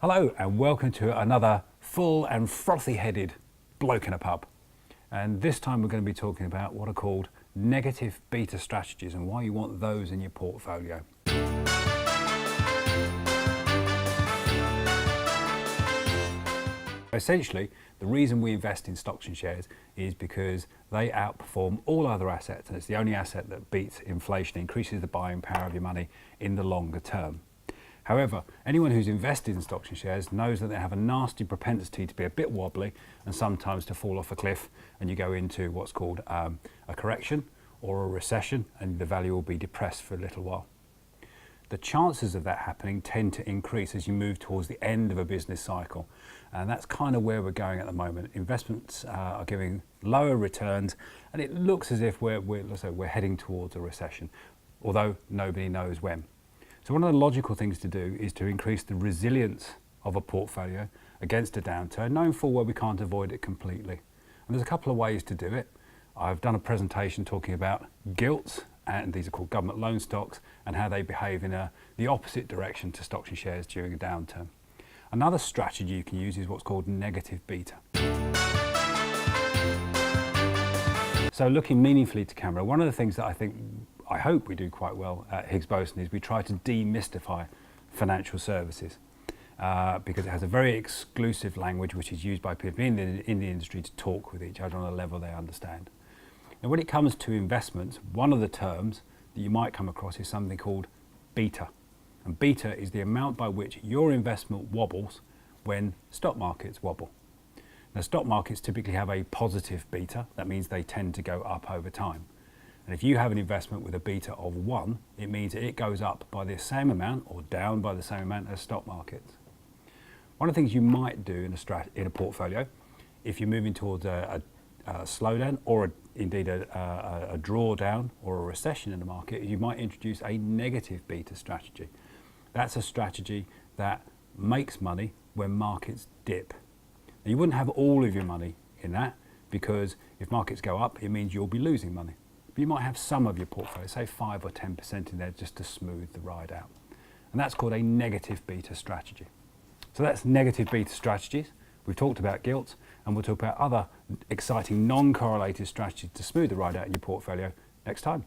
Hello and welcome to another full and frothy-headed bloke in a pub. And this time we're going to be talking about what are called negative beta strategies and why you want those in your portfolio. Essentially, the reason we invest in stocks and shares is because they outperform all other assets, and it's the only asset that beats inflation, increases the buying power of your money in the longer term. However, anyone who's invested in stocks and shares knows that they have a nasty propensity to be a bit wobbly and sometimes to fall off a cliff, and you go into what's called a correction or a recession, and the value will be depressed for a little while. The chances of that happening tend to increase as you move towards the end of a business cycle, and that's kind of where we're going at the moment. Investments are giving lower returns, and it looks as if we're heading towards a recession, although nobody knows when. So one of the logical things to do is to increase the resilience of a portfolio against a downturn, knowing full well we can't avoid it completely. And there's a couple of ways to do it. I've done a presentation talking about gilts, and these are called government loan stocks, and how they behave in the opposite direction to stocks and shares during a downturn. Another strategy you can use is what's called negative beta. So looking meaningfully to camera, one of the things that I hope we do quite well at Higgs Boson is we try to demystify financial services because it has a very exclusive language which is used by people in the industry to talk with each other on a level they understand. Now when it comes to investments, one of the terms that you might come across is something called beta. And beta is the amount by which your investment wobbles when stock markets wobble. Now stock markets typically have a positive beta, that means they tend to go up over time. And if you have an investment with a beta of 1, it means that it goes up by the same amount or down by the same amount as stock markets. One of the things you might do in a portfolio, if you're moving towards a slowdown or indeed a drawdown or a recession in the market, is you might introduce a negative beta strategy. That's a strategy that makes money when markets dip. Now, you wouldn't have all of your money in that, because if markets go up, it means you'll be losing money. But you might have some of your portfolio, say 5 or 10% in there, just to smooth the ride out. And that's called a negative beta strategy. So that's negative beta strategies. We've talked about gilts, and we'll talk about other exciting non-correlated strategies to smooth the ride out in your portfolio next time.